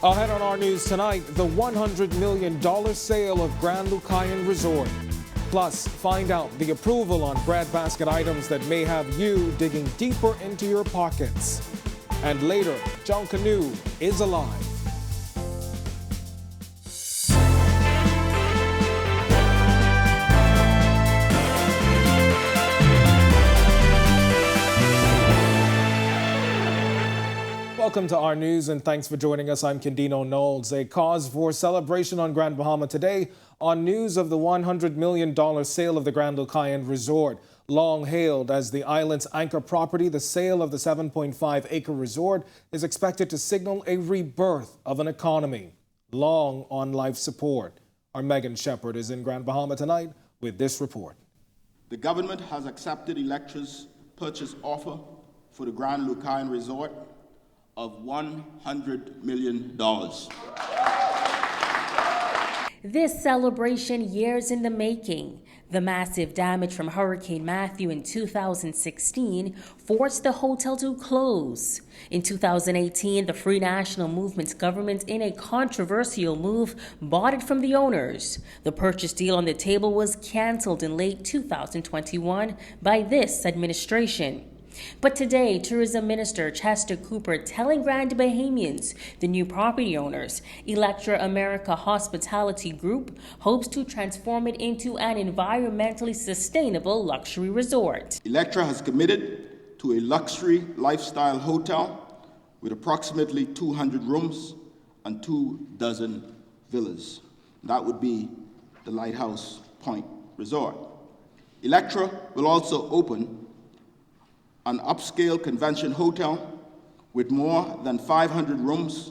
Ahead on our news tonight, the $100 million sale of Grand Lucayan Resort. Plus, find out the approval on breadbasket items that may have you digging deeper into your pockets. And later, Junkanoo is alive. Welcome to our news and thanks for joining us. I'm Kendino Knowles. A cause for celebration on Grand Bahama today on news of the $100 million sale of the Grand Lucayan Resort. Long hailed as the island's anchor property, the sale of the 7.5-acre resort is expected to signal a rebirth of an economy long on life support. Our Megan Shepherd is in Grand Bahama tonight with this report. The government has accepted Electra's purchase offer for the Grand Lucayan Resort of $100 million. This celebration, years in the making. The massive damage from Hurricane Matthew in 2016 forced the hotel to close. In 2018, the Free National Movement's government, in a controversial move, bought it from the owners. The purchase deal on the table was canceled in late 2021 by this administration. But today, Tourism Minister Chester Cooper telling Grand Bahamians, the new property owners, Electra America Hospitality Group hopes to transform it into an environmentally sustainable luxury resort. Electra has committed to a luxury lifestyle hotel with approximately 200 rooms and 24 villas. That would be the Lighthouse Point Resort. Electra will also open an upscale convention hotel with more than 500 rooms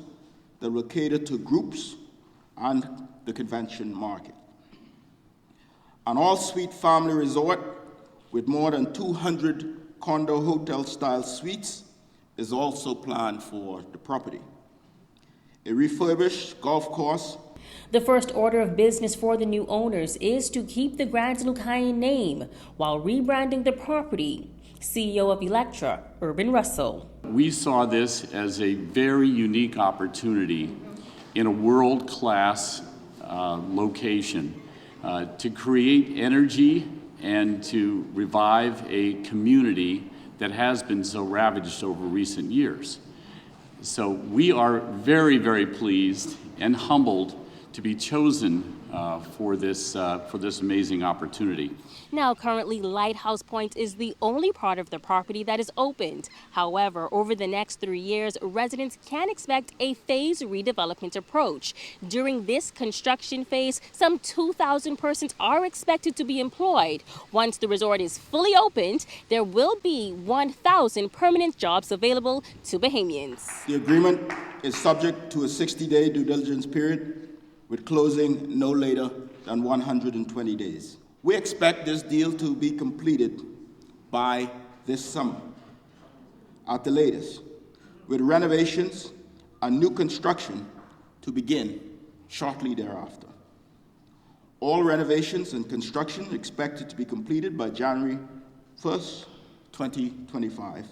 that will cater to groups and the convention market. An all-suite family resort with more than 200 condo hotel-style suites is also planned for the property. A refurbished golf course. The first order of business for the new owners is to keep the Grand Lucayan name while rebranding the property. CEO of Electra, Urban Russell. We saw this as a very unique opportunity in a world-class location to create energy and to revive a community that has been so ravaged over recent years. So we are very, very pleased and humbled to be chosen for this amazing opportunity. Now, currently, Lighthouse Point is the only part of the property that is opened. However, over the next 3 years, residents can expect a phased redevelopment approach. During this construction phase, some 2,000 persons are expected to be employed. Once the resort is fully opened, there will be 1,000 permanent jobs available to Bahamians. The agreement is subject to a 60-day due diligence period, with closing no later than 120 days. We expect this deal to be completed by this summer at the latest, with renovations and new construction to begin shortly thereafter. All renovations and construction expected to be completed by January 1st, 2025.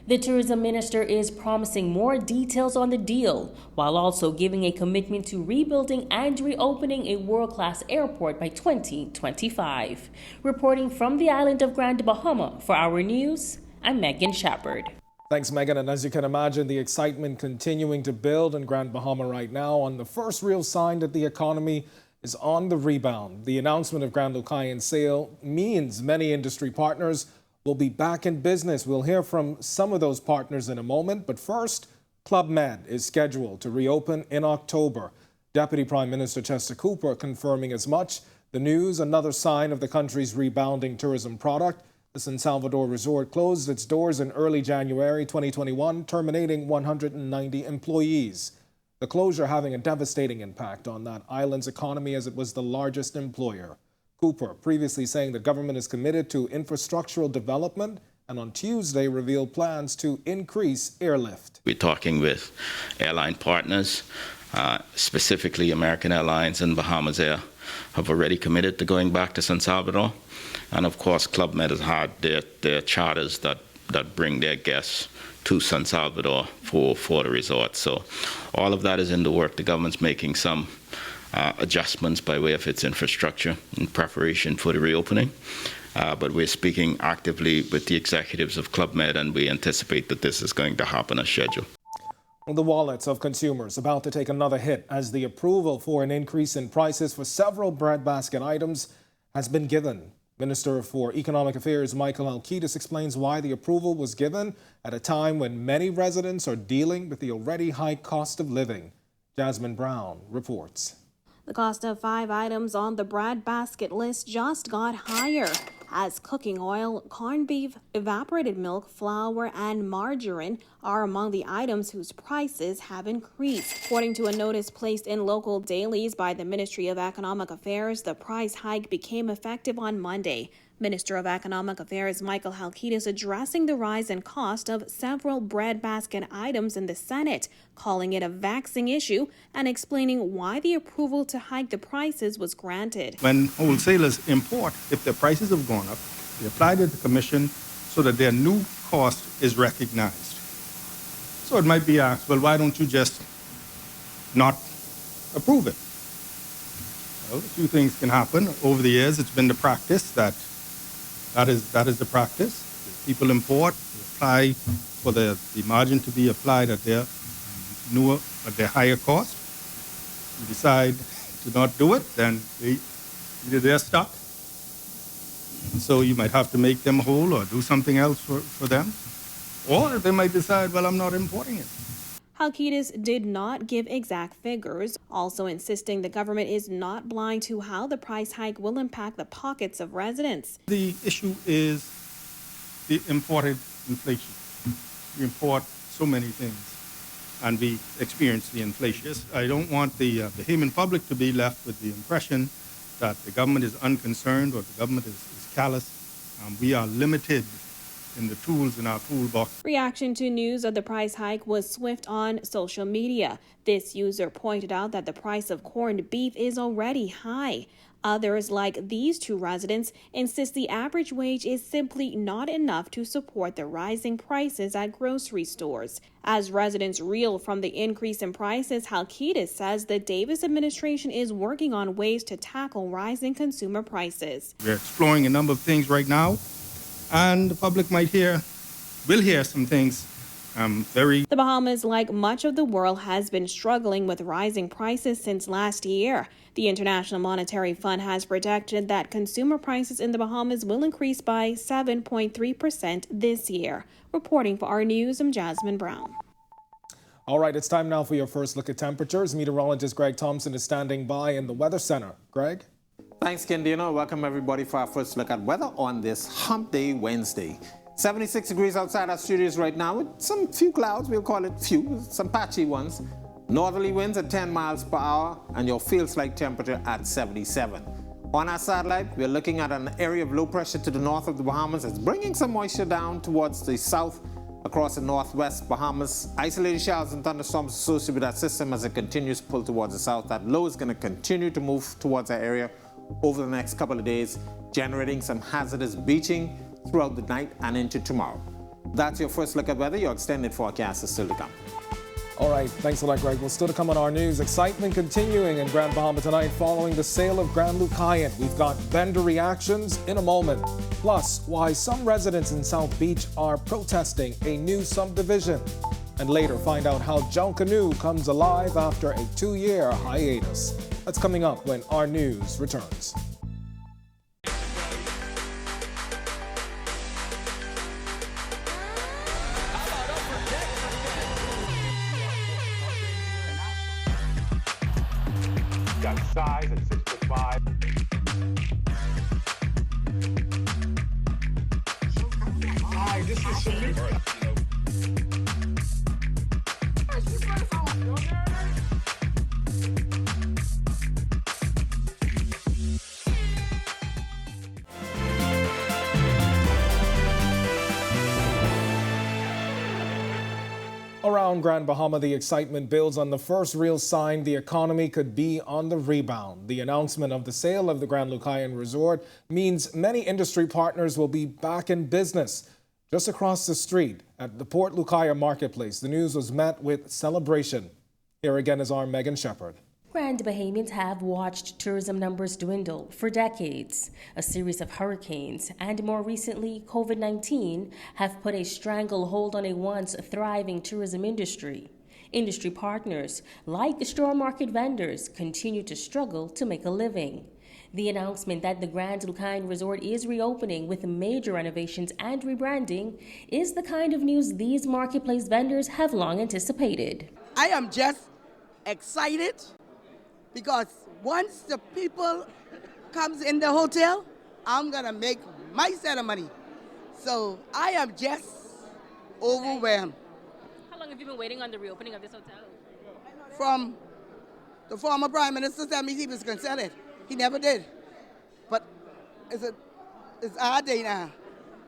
The tourism minister is promising more details on the deal, while also giving a commitment to rebuilding and reopening a world-class airport by 2025. Reporting from the island of Grand Bahama for our news, I'm Megan Shepherd. Thanks, Megan. And as you can imagine, the excitement continuing to build in Grand Bahama right now on the first real sign that the economy is on the rebound. The announcement of Grand Lucayan's sale means many industry partners will be back in business. We'll hear from some of those partners in a moment, but first, Club Med is scheduled to reopen in October. Deputy Prime Minister Chester Cooper confirming as much. The news, another sign of the country's rebounding tourism product. The San Salvador Resort closed its doors in early January 2021, terminating 190 employees. The closure having a devastating impact on that island's economy as it was the largest employer. Cooper previously saying the government is committed to infrastructural development and on Tuesday revealed plans to increase airlift. We're talking with airline partners, specifically American Airlines and Bahamas Air have already committed to going back to San Salvador. And of course, Club Med has had their charters that bring their guests to San Salvador for the resort. So all of that is in the work. The government's making some adjustments by way of its infrastructure in preparation for the reopening. But we're speaking actively with the executives of Club Med, and we anticipate that this is going to happen as scheduled. The wallets of consumers about to take another hit as the approval for an increase in prices for several breadbasket items has been given. Minister for Economic Affairs Michael Alquitas explains why the approval was given at a time when many residents are dealing with the already high cost of living. Jasmine Brown reports. The cost of 5 items on the breadbasket list just got higher, as cooking oil, corned beef, evaporated milk, flour, and margarine are among the items whose prices have increased. According to a notice placed in local dailies by the Ministry of Economic Affairs, the price hike became effective on Monday. Minister of Economic Affairs Michael Alquitas addressing the rise in cost of several breadbasket items in the Senate, calling it a vexing issue and explaining why the approval to hike the prices was granted. When wholesalers import, if their prices have gone up, they apply to the commission so that their new cost is recognized. So it might be asked, well, why don't you just not approve it? Well, two things can happen. Over the years, it's been the practice that is the practice. People import, apply for the margin to be applied at their higher cost. You decide to not do it, then either they're stuck, and so you might have to make them whole or do something else for them, or they might decide, well, I'm not importing it. Alquitas did not give exact figures, also insisting the government is not blind to how the price hike will impact the pockets of residents. The issue is the imported inflation. We import so many things, and we experience the inflation. I don't want the Bahamian public to be left with the impression that the government is unconcerned or the government is callous. We are limited in the tools in our toolbox. Reaction to news of the price hike was swift on social media. This user pointed out that the price of corned beef is already high. Others, like these two residents, insist the average wage is simply not enough to support the rising prices at grocery stores. As residents reel from the increase in prices, Alquitas says the Davis administration is working on ways to tackle rising consumer prices. We're exploring a number of things right now, and the public will hear some things The Bahamas, like much of the world, has been struggling with rising prices since last year. The International Monetary Fund has projected that consumer prices in the Bahamas will increase by 7.3% this year. Reporting for our news, I'm Jasmine Brown. All right, it's time now for your first look at temperatures. Meteorologist Greg Thompson is standing by in the Weather Center. Greg? Thanks, Kendino. Welcome everybody for our first look at weather on this Hump Day Wednesday. 76 degrees outside our studios right now with some few clouds, we'll call it few, some patchy ones. Northerly winds at 10 miles per hour and your feels-like temperature at 77. On our satellite, we're looking at an area of low pressure to the north of the Bahamas that's bringing some moisture down towards the south across the northwest Bahamas. Isolated showers and thunderstorms associated with that system as it continues to pull towards the south. That low is going to continue to move towards our area over the next couple of days, generating some hazardous beaching throughout the night and into tomorrow. That's your first look at weather. Your extended forecast is still to come. All right, thanks a lot, Greg. Well, still to come on our news. Excitement continuing in Grand Bahama tonight following the sale of Grand Lucayan. We've got vendor reactions in a moment. Plus, why some residents in South Beach are protesting a new subdivision. And later, find out how Junkanoo comes alive after a 2-year hiatus. That's coming up when our news returns. Got size at 6'5". Hi, this is Subdivision. Around Grand Bahama, the excitement builds on the first real sign the economy could be on the rebound. The announcement of the sale of the Grand Lucayan Resort means many industry partners will be back in business. Just across the street at the Port Lucayan Marketplace, the news was met with celebration. Here again is our Megan Shepherd. Grand Bahamians have watched tourism numbers dwindle for decades. A series of hurricanes and more recently COVID-19 have put a stranglehold on a once thriving tourism industry. Industry partners like straw market vendors continue to struggle to make a living. The announcement that the Grand Lucayan Resort is reopening with major renovations and rebranding is the kind of news these marketplace vendors have long anticipated. I am just excited because once the people comes in the hotel, I'm gonna make my set of money. So I am just overwhelmed. How long have you been waiting on the reopening of this hotel? From the former Prime Minister said he was gonna sell it. He never did. But it's our day now.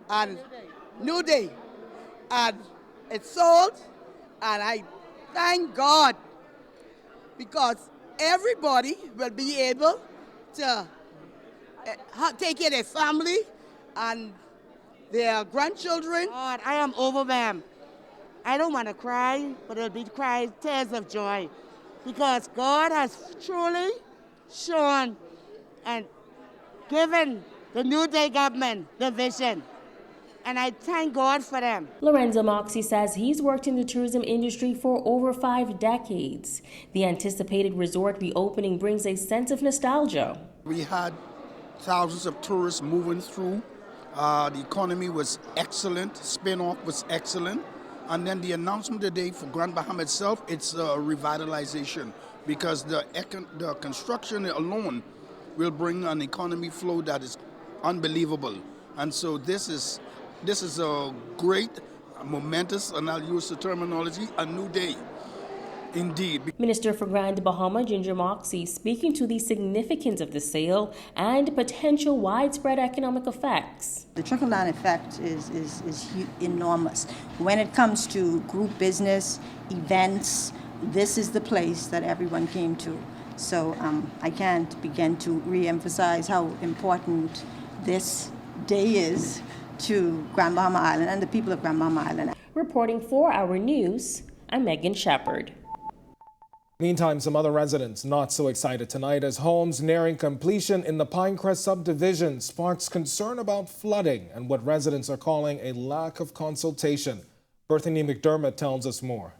And new day. And it's sold. And I thank God because everybody will be able to take care of their family and their grandchildren. God, I am overwhelmed. I don't want to cry, but it'll be tears of joy because God has truly shown and given the New Day government the vision. And I thank God for them. Lorenzo Moxie says he's worked in the tourism industry for over 5 decades. The anticipated resort reopening brings a sense of nostalgia. We had thousands of tourists moving through. The economy was excellent. Spin-off was excellent. And then the announcement today for Grand Bahama itself, it's a revitalization because the construction alone will bring an economy flow that is unbelievable. And so this is a great, momentous, and I'll use the terminology, a new day. Indeed. Minister for Grand Bahama, Ginger Moxie, speaking to the significance of the sale and potential widespread economic effects. The trickle-down effect is enormous. When it comes to group business, events, this is the place that everyone came to. So I can't begin to re-emphasize how important this day is to Grand Bahama Island and the people of Grand Bahama Island. Reporting for Our News, I'm Megan Shepherd. Meantime, some other residents not so excited tonight as homes nearing completion in the Pinecrest subdivision sparks concern about flooding and what residents are calling a lack of consultation. Berthany McDermott tells us more.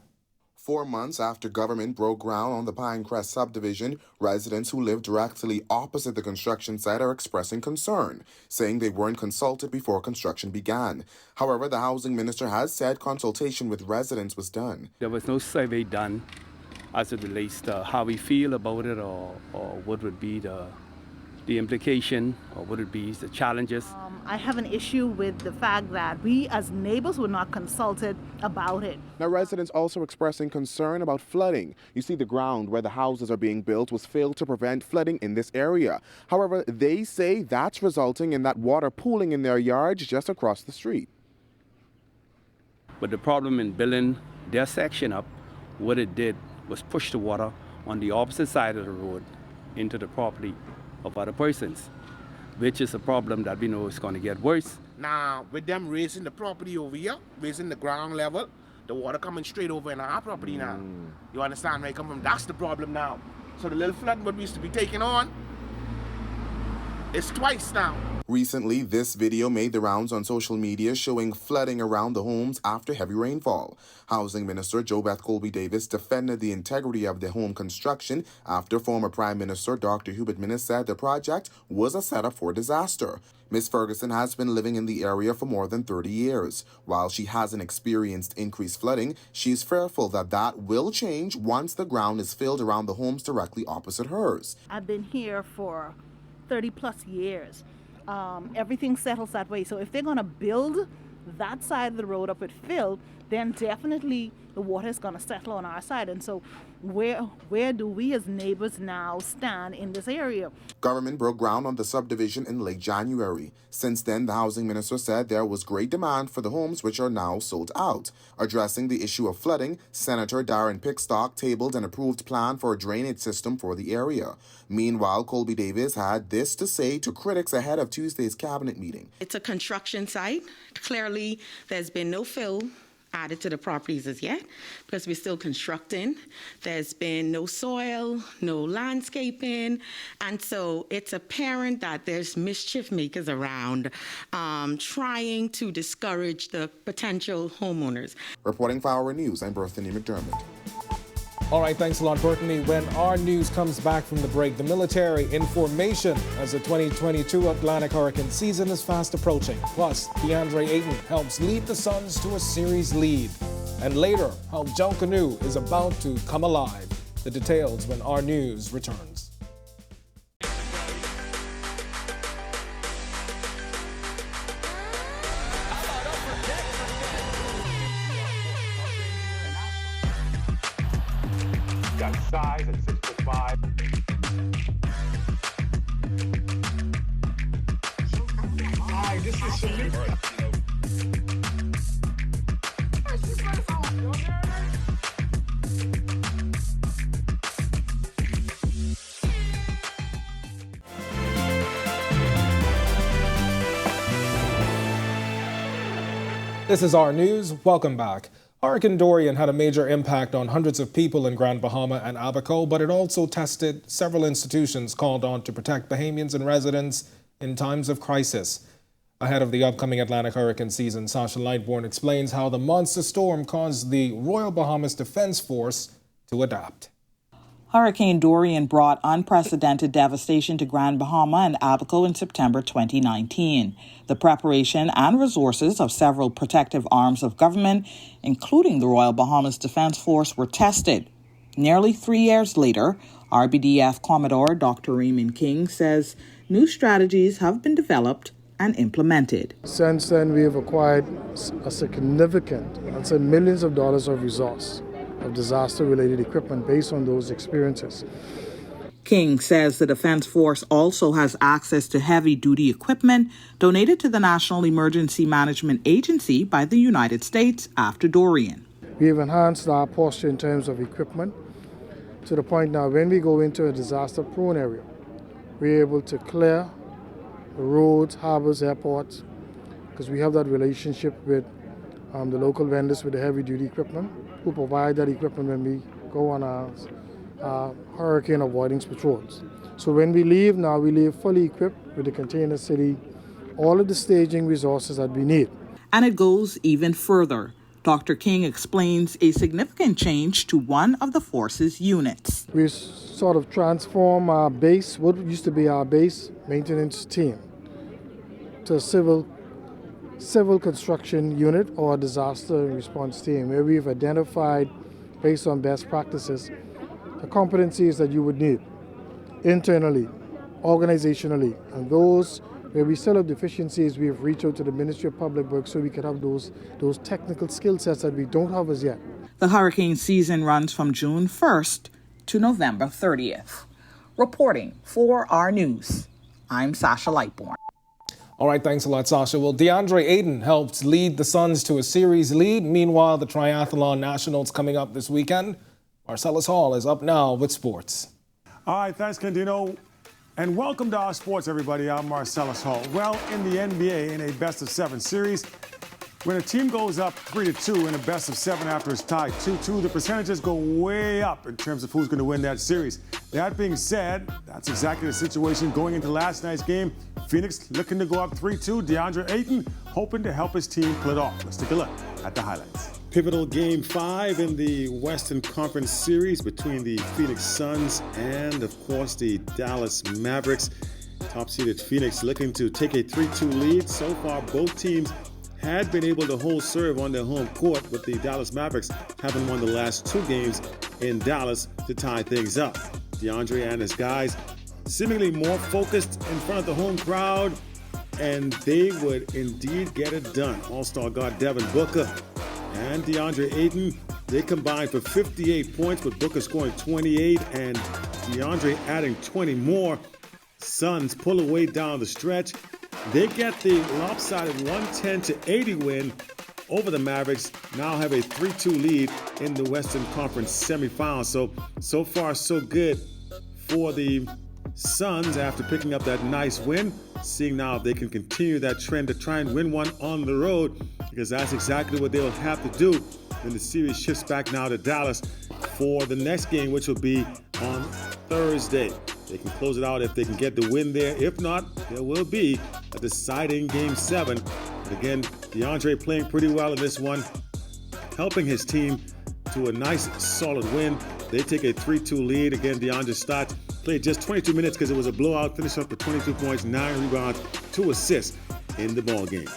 4 months after government broke ground on the Pinecrest subdivision, residents who live directly opposite the construction site are expressing concern, saying they weren't consulted before construction began. However, the housing minister has said consultation with residents was done. There was no survey done as it relates to how we feel about it or what would be the implication or what would be the challenges. I have an issue with the fact that we as neighbors were not consulted about it. Now, residents also expressing concern about flooding. You see, the ground where the houses are being built was filled to prevent flooding in this area. However, they say that's resulting in that water pooling in their yards just across the street. But the problem in building their section up, what it did was push the water on the opposite side of the road into the property of other persons, which is a problem that we know is going to get worse. Now, with them raising the property over here, raising the ground level, the water coming straight over in our property now. You understand where I come from? That's the problem now. So the little flood what we used to be taking on, it's twice now. Recently, this video made the rounds on social media showing flooding around the homes after heavy rainfall. Housing Minister JoBeth Colby-Davis defended the integrity of the home construction after former Prime Minister Dr. Hubert Minnis said the project was a setup for disaster. Ms. Ferguson has been living in the area for more than 30 years. While she hasn't experienced increased flooding, she is fearful that that will change once the ground is filled around the homes directly opposite hers. I've been here for 30 plus years. Everything settles that way. So if they're going to build that side of the road up with fill, then definitely the water is going to settle on our side. And so where do we as neighbors now stand in this area? Government broke ground on the subdivision in late January. Since then, the housing minister said there was great demand for the homes, which are now sold out. Addressing the issue of flooding, Senator Darren Pickstock tabled an approved plan for a drainage system for the area. Meanwhile, Colby Davis had this to say to critics ahead of Tuesday's cabinet meeting. It's a construction site. Clearly, there's been no fill added to the properties as yet because we're still constructing. There's been no soil, no landscaping, and so it's apparent that there's mischief makers around trying to discourage the potential homeowners. Reporting for Our News, I'm Berthany McDermott. All right, thanks a lot, Brittany. When our news comes back from the break, the military in formation as the 2022 Atlantic hurricane season is fast approaching. Plus, DeAndre Ayton helps lead the Suns to a series lead. And later, how Junkanoo is about to come alive. The details when our news returns. Got size at 6'5". Hi, this is Subdivision. This is our news. Welcome back. Hurricane Dorian had a major impact on hundreds of people in Grand Bahama and Abaco, but it also tested several institutions called on to protect Bahamians and residents in times of crisis. Ahead of the upcoming Atlantic hurricane season, Sasha Lightbourne explains how the monster storm caused the Royal Bahamas Defense Force to adapt. Hurricane Dorian brought unprecedented devastation to Grand Bahama and Abaco in September 2019. The preparation and resources of several protective arms of government, including the Royal Bahamas Defense Force, were tested. Nearly 3 years later, RBDF Commodore Dr. Raymond King says new strategies have been developed and implemented. Since then, we have acquired a significant, I'd say millions of dollars of resource of disaster-related equipment based on those experiences. King says the Defense Force also has access to heavy-duty equipment donated to the National Emergency Management Agency by the United States after Dorian. We have enhanced our posture in terms of equipment to the point now when we go into a disaster-prone area, we're able to clear roads, harbors, airports, because we have that relationship with the local vendors with the heavy-duty equipment who provide that equipment when we go on our hurricane avoidance patrols. So when we leave now, we leave fully equipped with the container city, all of the staging resources that we need. And it goes even further. Dr. King explains a significant change to one of the force's units. We sort of transform our base, what used to be our base maintenance team, to a civil construction unit or a disaster response team, where we've identified, based on best practices, the competencies that you would need internally, organizationally, and those where we still have deficiencies, we've reached out to the Ministry of Public Works so we could have those technical skill sets that we don't have as yet. The hurricane season runs from June 1st to November 30th. Reporting for our news, I'm Sasha Lightbourne. All right, thanks a lot, Sasha. Well, DeAndre Ayton helped lead the Suns to a series lead. Meanwhile, the Triathlon Nationals coming up this weekend. Marcellus Hall is up now with sports. All right, thanks, Candino. And welcome to our sports, everybody. I'm Marcellus Hall. Well, in the NBA, in a best-of-7 series, when a team goes up 3-2 in a best-of-7 after it's tied 2-2, the percentages go way up in terms of who's going to win that series. That being said, that's exactly the situation going into last night's game. Phoenix looking to go up 3-2. DeAndre Ayton hoping to help his team pull it off. Let's take a look at the highlights. Pivotal Game 5 in the Western Conference Series between the Phoenix Suns and, of course, the Dallas Mavericks. Top-seeded Phoenix looking to take a 3-2 lead. So far, both teams had been able to hold serve on their home court, with the Dallas Mavericks having won the last 2 games in Dallas to tie things up. DeAndre and his guys seemingly more focused in front of the home crowd, and they would indeed get it done. All-Star guard Devin Booker and DeAndre Ayton. They combined for 58 points, with Booker scoring 28 and DeAndre adding 20 more. Suns pull away down the stretch. They get the lopsided 110-80 win over the Mavericks, now have a 3-2 lead in the Western Conference semifinals. So far, so good for the Suns after picking up that nice win. Seeing now if they can continue that trend to try and win one on the road, because that's exactly what they'll have to do when the series shifts back now to Dallas for the next game, which will be on Thursday. They can close it out if they can get the win there. If not, there will be a deciding Game 7. But again, DeAndre playing pretty well in this one, helping his team to a nice, solid win. They take a 3-2 lead. Again, DeAndre starts, played just 22 minutes because it was a blowout, finished up with 22 points, 9 rebounds, 2 assists in the ballgame.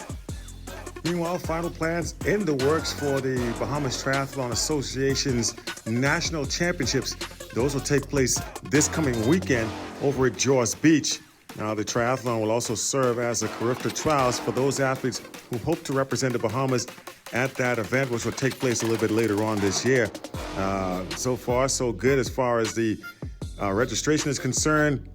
Meanwhile, final plans in the works for the Bahamas Triathlon Association's National Championships. Those will take place this coming weekend over at Jaws Beach. Now, the triathlon will also serve as a Carifta Trials for those athletes who hope to represent the Bahamas at that event, which will take place a little bit later on this year. So far, so good as far as the registration is concerned.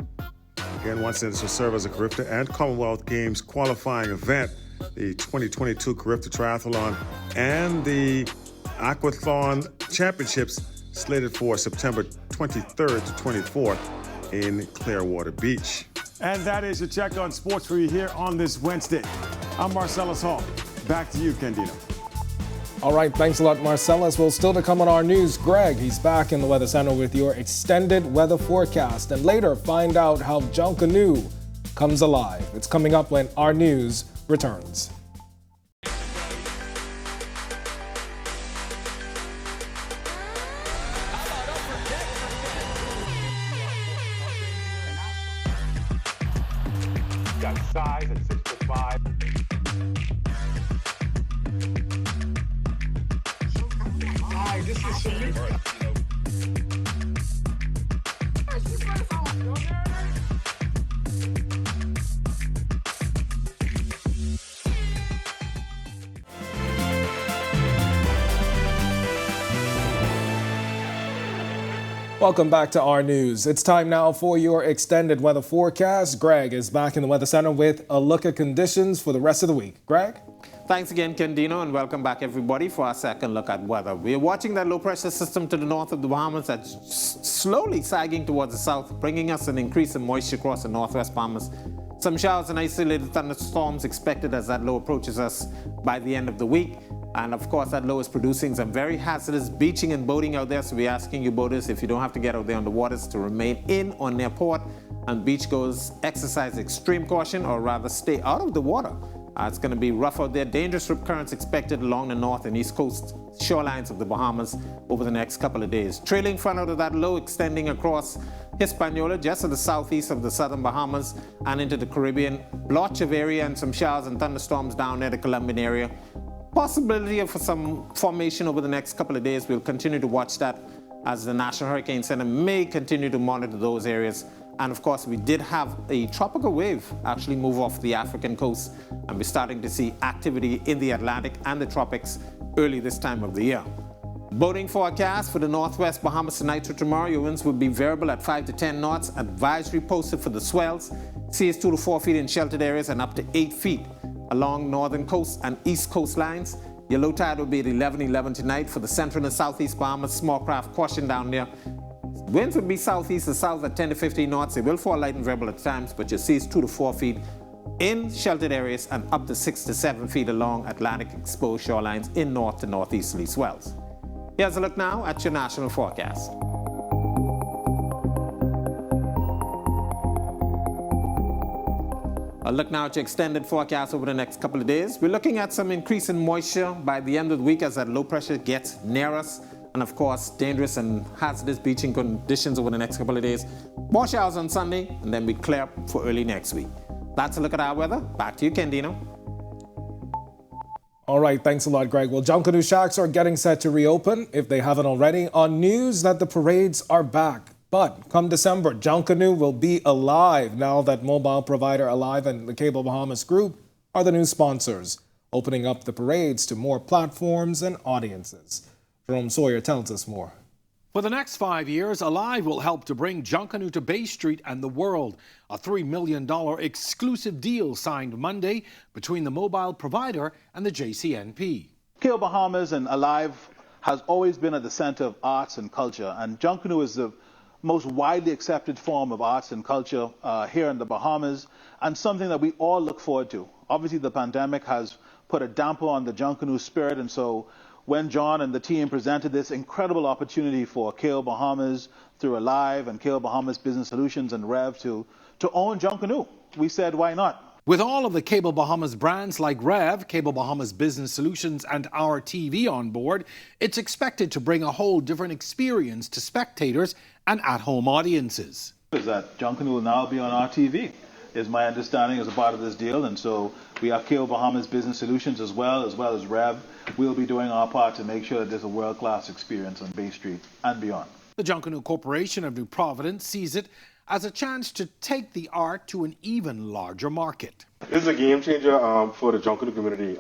Again, once again, this will serve as a Carifta and Commonwealth Games qualifying event. The 2022 Carifta Triathlon and the Aquathon Championships slated for September 23rd to 24th in Clearwater Beach. And that is your check on sports for you here on this Wednesday. I'm Marcellus Hall. Back to you, Candino. All right, thanks a lot, Marcellus. Well, still to come on our news, Greg, he's back in the Weather Center with your extended weather forecast. And later, find out how Junkanoo comes alive. It's coming up when our news returns. Got size at 6'5". Hi, this is Subdivision. Welcome back to our news. It's time now for your extended weather forecast. Greg is back in the Weather Center with a look at conditions for the rest of the week. Greg? Thanks again, Candino, and welcome back, everybody, for our second look at weather. We're watching that low-pressure system to the north of the Bahamas that's slowly sagging towards the south, bringing us an increase in moisture across the northwest Bahamas. Some showers and isolated thunderstorms expected as that low approaches us by the end of the week. And of course, that low is producing some very hazardous beaching and boating out there. So we're asking you boaters, if you don't have to get out there on the waters, to remain in or near port. And beachgoers, exercise extreme caution, or rather stay out of the water. It's going to be rough out there. Dangerous rip currents expected along the north and east coast shorelines of the Bahamas over the next couple of days. Trailing front out of that low, extending across Hispaniola, just to the southeast of the southern Bahamas and into the Caribbean. Blotch of area and some showers and thunderstorms down near the Colombian area. Possibility of some formation over the next couple of days. We'll continue to watch that as the National Hurricane Center may continue to monitor those areas. And of course, we did have a tropical wave actually move off the African coast, and we're starting to see activity in the Atlantic and the tropics early this time of the year. Boating forecast for the northwest Bahamas tonight to tomorrow. Your winds will be variable at 5 to 10 knots. Advisory posted for the swells. Sea is 2 to 4 feet in sheltered areas and up to 8 feet along northern coast and east coast lines. Your low tide will be at 11 tonight for the central and southeast Bahamas. Small craft caution down there. Winds will be southeast to south at 10 to 15 knots. They will fall light and variable at times, but your sea is 2 to 4 feet in sheltered areas and up to 6 to 7 feet along Atlantic exposed shorelines in north to northeasterly swells. Here's a look now at your national forecast. A look now at your extended forecast over the next couple of days. We're looking at some increase in moisture by the end of the week as that low pressure gets near us. And of course, dangerous and hazardous beaching conditions over the next couple of days. More showers on Sunday, and then we clear up for early next week. That's a look at our weather. Back to you, Candino. All right, thanks a lot, Greg. Well, Junkanoo Shacks are getting set to reopen, if they haven't already, on news that the parades are back. But come December, Junkanoo will be alive now that mobile provider Alive and the Cable Bahamas Group are the new sponsors. opening up the parades to more platforms and audiences. Jerome Sawyer tells us more. For the next 5 years, Alive will help to bring Junkanoo to Bay Street and the world. A $3 million exclusive deal signed Monday between the mobile provider and the JCNP. KO Bahamas and Alive has always been at the center of arts and culture, and Junkanoo is the most widely accepted form of arts and culture here in the Bahamas, and something that we all look forward to. Obviously, the pandemic has put a damper on the Junkanoo spirit, and so when John and the team presented this incredible opportunity for KO Bahamas through Alive and KO Bahamas Business Solutions and Rev to own Junkanoo, we said, why not? With all of the Cable Bahamas brands like Rev, Cable Bahamas Business Solutions, and Our TV on board, it's expected to bring a whole different experience to spectators and at-home audiences. Is that Junkanoo will now be on Our TV, is my understanding as a part of this deal, and so we have KO Bahamas Business Solutions as well as Rev. We'll be doing our part to make sure that there's a world-class experience on Bay Street and beyond. The Junkanoo Corporation of New Providence sees it as a chance to take the art to an even larger market. This is a game changer for the Junkanoo community.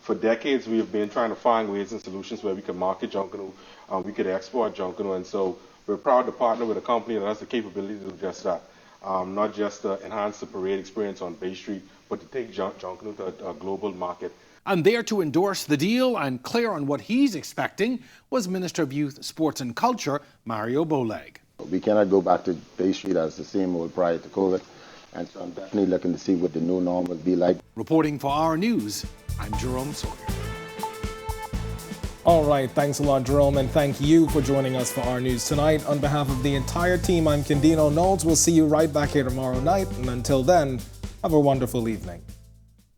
For decades, we have been trying to find ways and solutions where we can market Junkanoo, we could export Junkanoo, and so we're proud to partner with a company that has the capability to do just that. Not just to enhance the parade experience on Bay Street, but to take Junkanoo to a global market. And there to endorse the deal and clear on what he's expecting was Minister of Youth, Sports and Culture, Mario Boleg. We cannot go back to Bay Street as the same old prior to COVID, and so I'm definitely looking to see what the new norm will be like. Reporting for Our News, I'm Jerome Sawyer. All right, thanks a lot, Jerome, and thank you for joining us for Our News tonight. On behalf of the entire team, I'm Candido Knowles. We'll see you right back here tomorrow night, and until then, have a wonderful evening.